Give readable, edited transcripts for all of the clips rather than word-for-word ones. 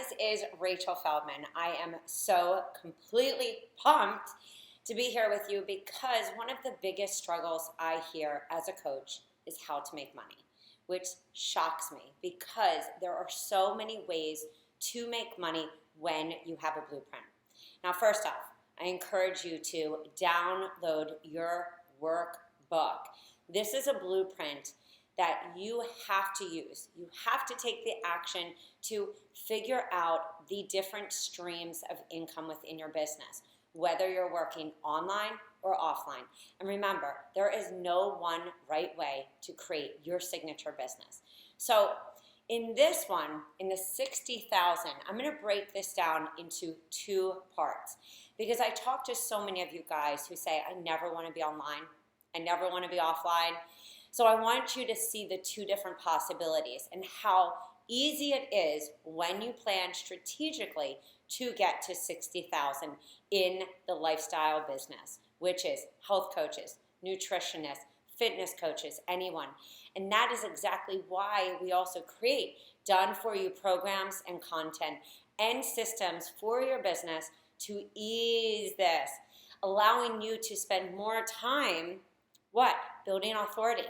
this is Rachel Feldman. I am so completely pumped to be here with you because one of the biggest struggles I hear as a coach is how to make money, which shocks me because there are so many ways to make money when you have a blueprint. Now, first off, I encourage you to download your workbook. This is a blueprint that you have to use. You have to take the action to figure out the different streams of income within your business, whether you're working online or offline. And remember, there is no one right way to create your signature business. So in this one, in the 60,000, I'm going to break this down into two parts because I talk to so many of you guys who say, I never want to be online. I never want to be offline. So I want you to see the two different possibilities and how easy it is when you plan strategically to get to 60,000 in the lifestyle business, which is health coaches, nutritionists, fitness coaches, anyone. And that is exactly why we also create done-for-you programs and content and systems for your business to ease this, allowing you to spend more time, building authority,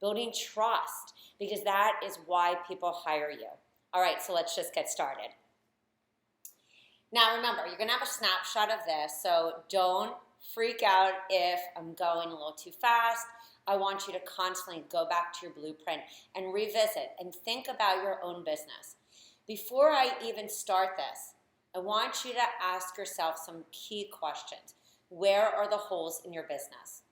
building trust, because that is why people hire you. All right, so let's just get started. Now remember, you're going to have a snapshot of this, so don't freak out if I'm going a little too fast. I want you to constantly go back to your blueprint and revisit and think about your own business. Before I even start this, I want you to ask yourself some key questions. Where are the holes in your business?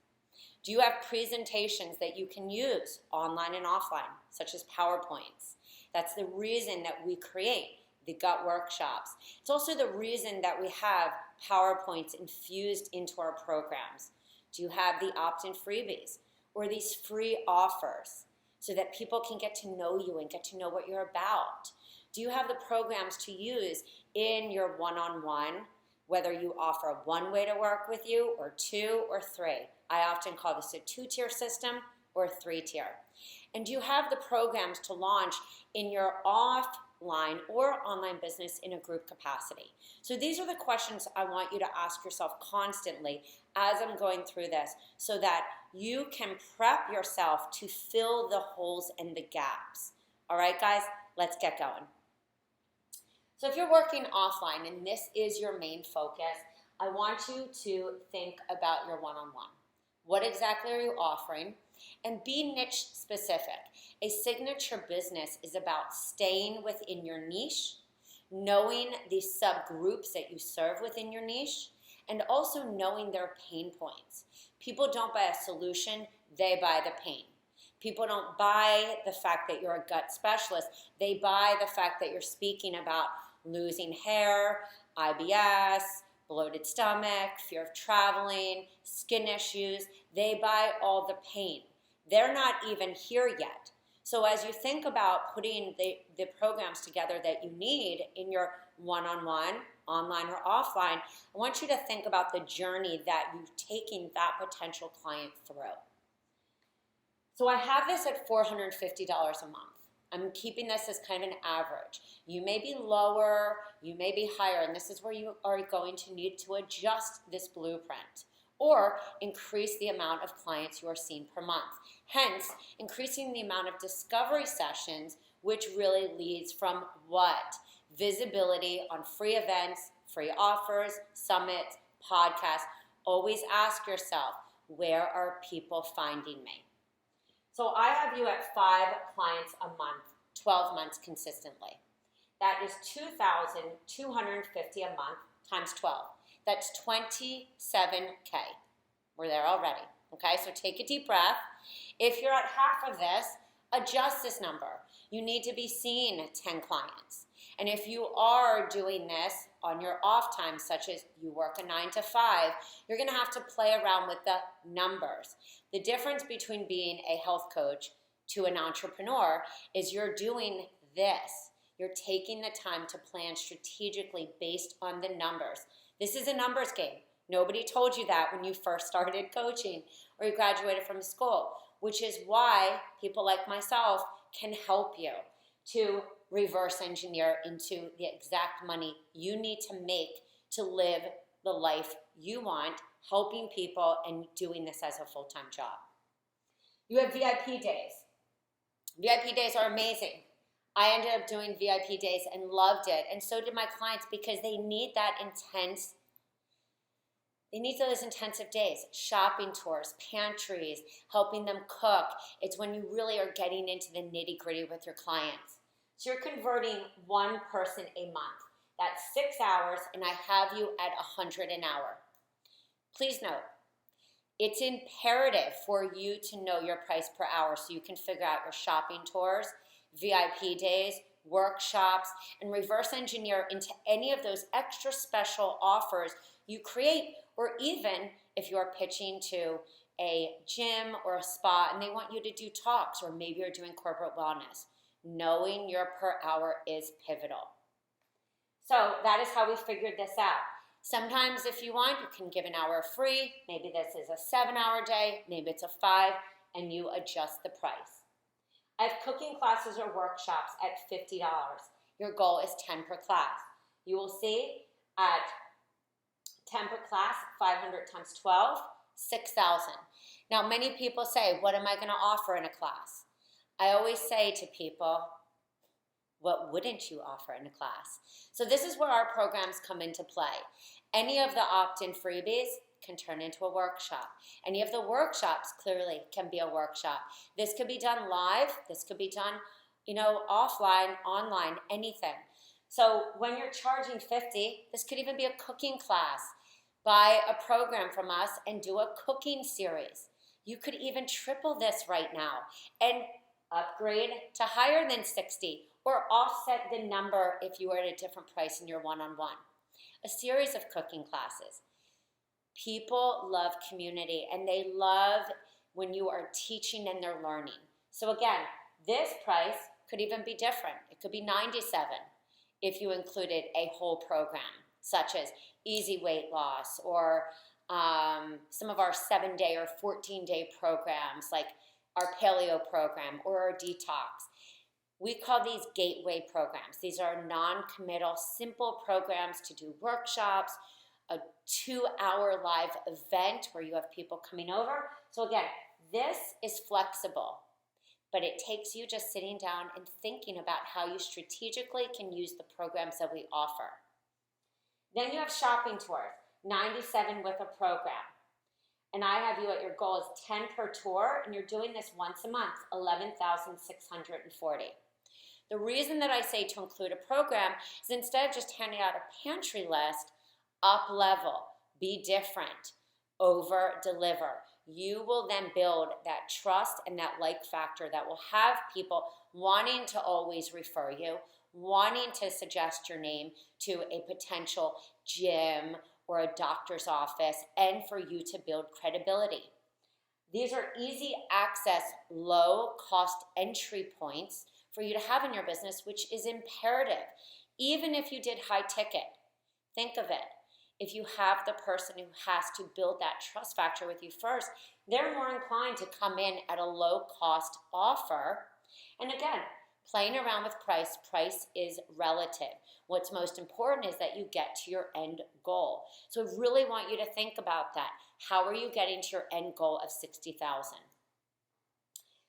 Do you have presentations that you can use online and offline, such as PowerPoints? That's the reason that we create the gut workshops. It's also the reason that we have PowerPoints infused into our programs. Do you have the opt-in freebies or these free offers so that people can get to know you and get to know what you're about? Do you have the programs to use in your one-on-one, whether you offer one way to work with you or two or three? I often call this a two-tier system or a three-tier. And do you have the programs to launch in your offline or online business in a group capacity? So these are the questions I want you to ask yourself constantly as I'm going through this so that you can prep yourself to fill the holes and the gaps. All right, guys, let's get going. So if you're working offline and this is your main focus, I want you to think about your one-on-one. What exactly are you offering? And be niche specific. A signature business is about staying within your niche, knowing the subgroups that you serve within your niche, and also knowing their pain points. People don't buy a solution, they buy the pain. People don't buy the fact that you're a gut specialist, they buy the fact that you're speaking about losing hair, IBS, bloated stomach, fear of traveling, skin issues. They buy all the pain. They're not even here yet. So as you think about putting the programs together that you need in your one-on-one, online or offline, I want you to think about the journey that you've taken that potential client through. So I have this at $450 a month. I'm keeping this as kind of an average. You may be lower, you may be higher, and this is where you are going to need to adjust this blueprint or increase the amount of clients you are seeing per month. Hence, increasing the amount of discovery sessions, which really leads from what? Visibility on free events, free offers, summits, podcasts. Always ask yourself, where are people finding me? So I have you at 5 clients a month, 12 months consistently. That is $2,250 a month times 12. That's 27K. We're there already. Okay, so take a deep breath. If you're at half of this, adjust this number. You need to be seeing 10 clients. And if you are doing this on your off time, such as you work a 9 to 5, you're going to have to play around with the numbers. The difference between being a health coach to an entrepreneur is you're doing this. You're taking the time to plan strategically based on the numbers. This is a numbers game. Nobody told you that when you first started coaching or you graduated from school, which is why people like myself can help you to reverse engineer into the exact money you need to make to live the life you want, helping people and doing this as a full-time job. You have VIP days. VIP days are amazing. I ended up doing VIP days and loved it, and so did my clients, because they need that intense. They need those intensive days, shopping tours, pantries, helping them cook. It's when you really are getting into the nitty-gritty with your clients. So you're converting one person a month. That's 6 hours, and I have you at $100 an hour. Please note, it's imperative for you to know your price per hour so you can figure out your shopping tours, VIP days, workshops, and reverse engineer into any of those extra special offers you create, or even if you're pitching to a gym or a spa and they want you to do talks, or maybe you're doing corporate wellness. Knowing your per hour is pivotal. So that is how we figured this out. Sometimes if you want, you can give an hour free. Maybe this is a 7-hour day, maybe it's a 5, and you adjust the price. I have cooking classes or workshops at $50. Your goal is 10 per class. You will see at 10 per class, 500 times 12, 6,000. Now, many people say, what am I going to offer in a class? I always say to people, what wouldn't you offer in a class? So this is where our programs come into play. Any of the opt-in freebies can turn into a workshop. Any of the workshops clearly can be a workshop. This could be done live. This could be done, offline, online, anything. So when you're charging $50, this could even be a cooking class. Buy a program from us and do a cooking series. You could even triple this right now and upgrade to higher than 60, or offset the number if you are at a different price in your one-on-one. A series of cooking classes. People love community, and they love when you are teaching and they're learning. So again, this price could even be different. It could be $97 if you included a whole program, such as easy weight loss, or some of our 7-day or 14-day programs, like our paleo program or our detox. We call these gateway programs. These are non-committal, simple programs to do workshops, a 2-hour live event where you have people coming over. So again, this is flexible, but it takes you just sitting down and thinking about how you strategically can use the programs that we offer. Then you have shopping tours, $97 with a program. And I have you at your goal is 10 per tour, and you're doing this once a month, $11,640. The reason that I say to include a program is instead of just handing out a pantry list, up level, be different, over deliver. You will then build that trust and that like factor that will have people wanting to always refer you, wanting to suggest your name to a potential gym or a doctor's office, and for you to build credibility. These are easy access, low cost entry points for you to have in your business, which is imperative. Even if you did high ticket, think of it. If you have the person who has to build that trust factor with you first, they're more inclined to come in at a low cost offer. And again, playing around with price is relative. What's most important is that you get to your end goal. So I really want you to think about that. How are you getting to your end goal of $60,000?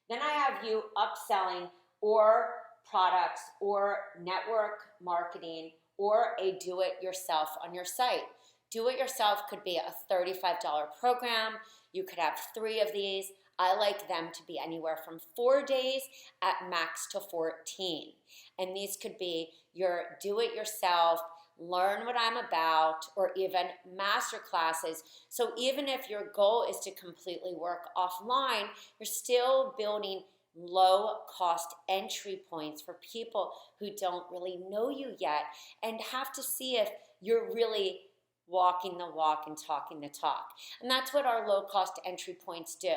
Then I have you upselling or products or network marketing or a do-it-yourself on your site. Do-it-yourself could be a $35 program. You could have 3 of these. I like them to be anywhere from 4 days at max to 14. And these could be your do-it-yourself, learn what I'm about, or even master classes. So even if your goal is to completely work offline, you're still building low-cost entry points for people who don't really know you yet and have to see if you're really walking the walk and talking the talk. And that's what our low-cost entry points do.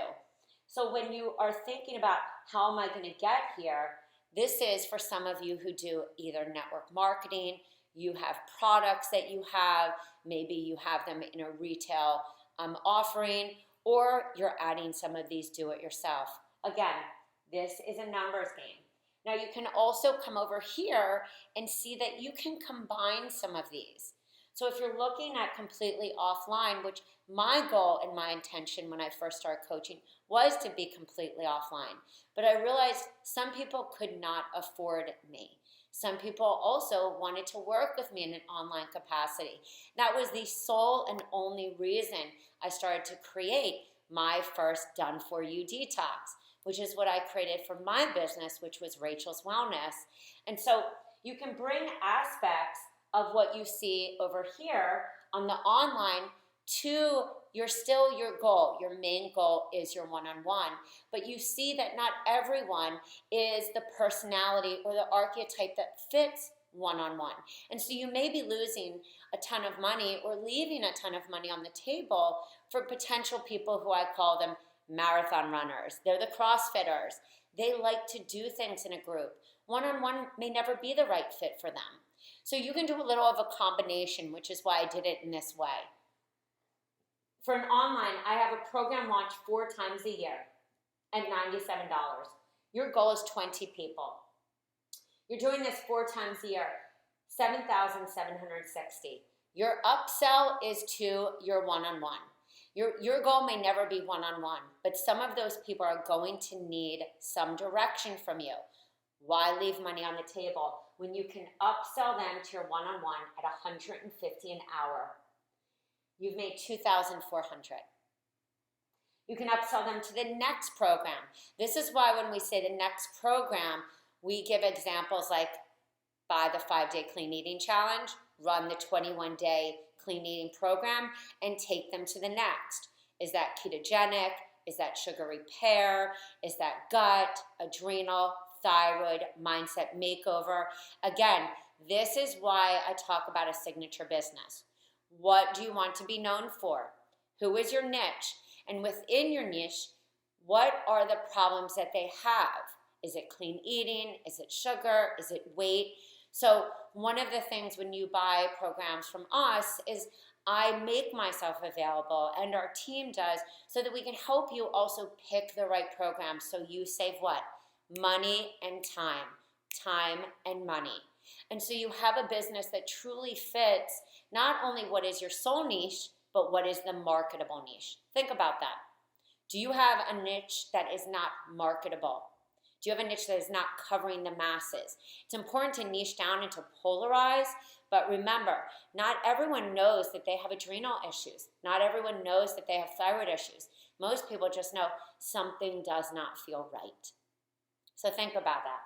So when you are thinking about how am I going to get here, this is for some of you who do either network marketing, you have products that you have, maybe you have them in a retail offering, or you're adding some of these do-it-yourself. Again, this is a numbers game. Now you can also come over here and see that you can combine some of these. So if you're looking at completely offline, which my goal and my intention when I first started coaching was to be completely offline, but I realized some people could not afford me. Some people also wanted to work with me in an online capacity. That was the sole and only reason I started to create my first done for you detox, which is what I created for my business, which was Rachel's Wellness. And so you can bring aspects of what you see over here on the online to your goal. Your main goal is your one-on-one, but you see that not everyone is the personality or the archetype that fits one-on-one. And so you may be losing a ton of money or leaving a ton of money on the table for potential people who I call them marathon runners. They're the CrossFitters. They like to do things in a group. One-on-one may never be the right fit for them. So you can do a little of a combination, which is why I did it in this way. For an online, I have a program launch 4 times a year at $97. Your goal is 20 people. You're doing this 4 times a year, $7,760. Your upsell is to your one-on-one. Your goal may never be one-on-one, but some of those people are going to need some direction from you. Why leave money on the table when you can upsell them to your one-on-one at $150 an hour? You've made $2,400. You can upsell them to the next program. This is why when we say the next program, we give examples like buy the 5-day clean eating challenge, run the 21-day clean eating program, and take them to the next. Is that ketogenic? Is that sugar repair? Is that gut, adrenal, thyroid, mindset makeover? Again, this is why I talk about a signature business. What do you want to be known for? Who is your niche? And within your niche, what are the problems that they have? Is it clean eating? Is it sugar? Is it weight? So one of the things when you buy programs from us is I make myself available, and our team does, so that we can help you also pick the right program so you save what? Money and time. Time and money. And so you have a business that truly fits not only what is your soul niche, but what is the marketable niche. Think about that. Do you have a niche that is not marketable? Do you have a niche that is not covering the masses? It's important to niche down and to polarize, but remember, not everyone knows that they have adrenal issues. Not everyone knows that they have thyroid issues. Most people just know something does not feel right. So think about that.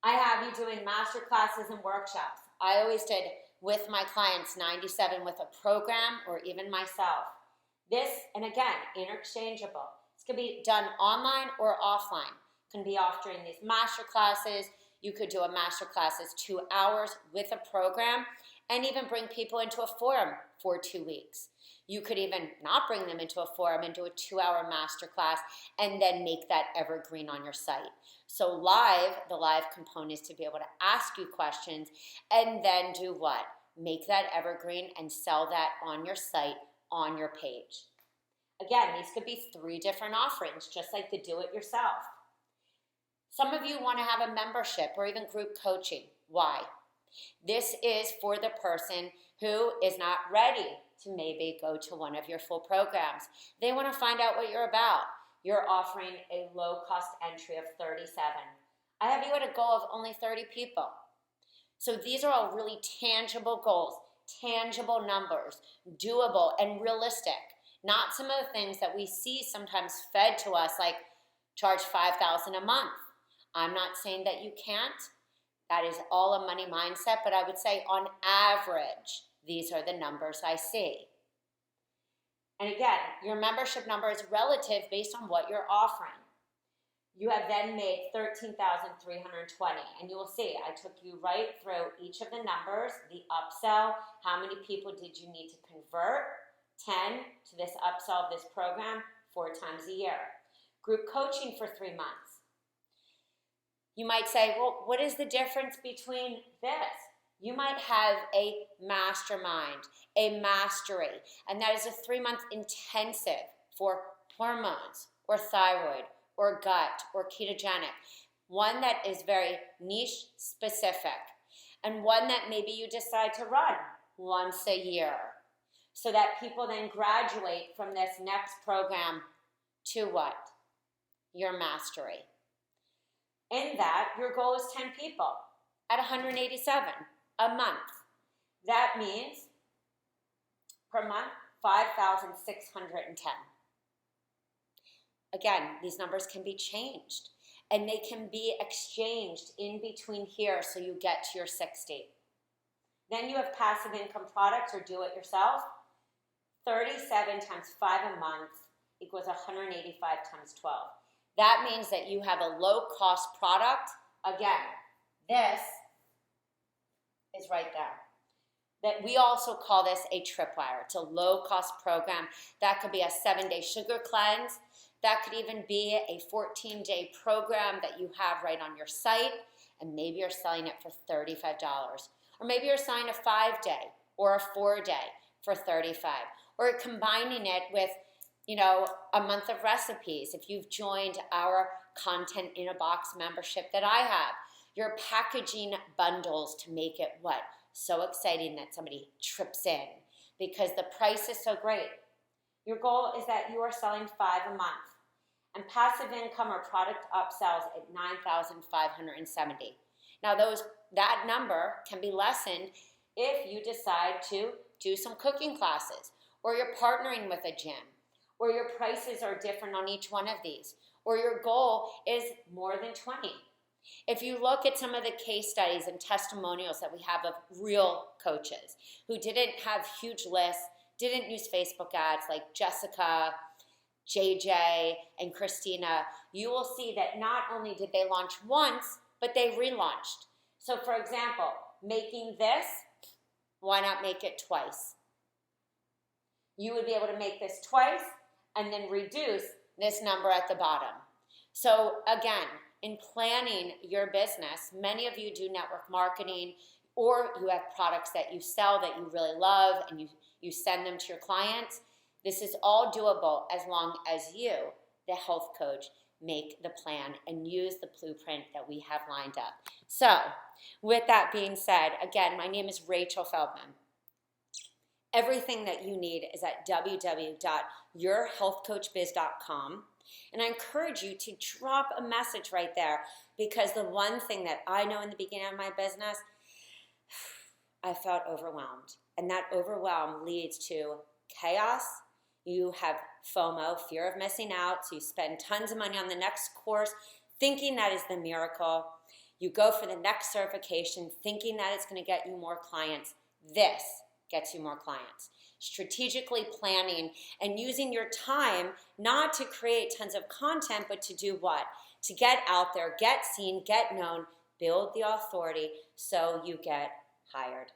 I have you doing master classes and workshops. I always did with my clients 97 with a program or even myself. This, and again, interchangeable. This could be done online or offline. Can be off during these master classes. You could do a master class as 2 hours with a program and even bring people into a forum for 2 weeks. You could even not bring them into a forum and do a 2-hour master class and then make that evergreen on your site. So the live component is to be able to ask you questions and then do what? Make that evergreen and sell that on your site, on your page. Again, these could be 3 different offerings, just like the do-it-yourself. Some of you want to have a membership or even group coaching. Why? This is for the person who is not ready to maybe go to one of your full programs. They want to find out what you're about. You're offering a low-cost entry of $37. I have you at a goal of only 30 people. So these are all really tangible goals, tangible numbers, doable and realistic. Not some of the things that we see sometimes fed to us like charge $5,000 a month. I'm not saying that you can't. That is all a money mindset, but I would say on average, these are the numbers I see. And again, your membership number is relative based on what you're offering. You have then made $13,320, and you will see I took you right through each of the numbers, the upsell, how many people did you need to convert, 10 to this upsell of this program 4 times a year. Group coaching for 3 months. You might say, well, what is the difference between this? You might have a mastermind, a mastery, and that is a 3-month intensive for hormones or thyroid or gut or ketogenic. one that is very niche specific, and one that maybe you decide to run once a year so that people then graduate from this next program to what? Your mastery. In that, your goal is 10 people at 187 a month. That means per month, 5,610. Again, these numbers can be changed, and they can be exchanged in between here so you get to your 60. Then you have passive income products or do it yourself. 37 times 5 a month equals 185 times 12. That means that you have a low-cost product. Again, this is right there. That we also call this a tripwire. It's a low-cost program. That could be a 7-day sugar cleanse. That could even be a 14-day program that you have right on your site, and maybe you're selling it for $35. Or maybe you're selling a 5-day or a 4-day for $35. Or combining it with, a month of recipes. If you've joined our Content in a Box membership that I have, you're packaging bundles to make it what? So exciting that somebody trips in because the price is so great. Your goal is that you are selling 5 a month and passive income or product upsells at 9,570. Now that number can be lessened if you decide to do some cooking classes, or you're partnering with a gym, or your prices are different on each one of these, or your goal is more than 20. If you look at some of the case studies and testimonials that we have of real coaches who didn't have huge lists, didn't use Facebook ads like Jessica, JJ, and Christina, you will see that not only did they launch once, but they relaunched. So for example, making this, why not make it twice? You would be able to make this twice and then reduce this number at the bottom. So again, in planning your business, many of you do network marketing, or you have products that you sell that you really love and you send them to your clients. This is all doable as long as you, the health coach, make the plan and use the blueprint that we have lined up. So with that being said, again, my name is Rachel Feldman. Everything that you need is at www.yourhealthcoachbiz.com. And I encourage you to drop a message right there, because the one thing that I know in the beginning of my business, I felt overwhelmed. And that overwhelm leads to chaos. You have FOMO, fear of missing out, so you spend tons of money on the next course thinking that is the miracle. You go for the next certification thinking that it's going to get you more clients. This gets you more clients. Strategically planning and using your time not to create tons of content, but to do what? To get out there, get seen, get known, build the authority so you get hired.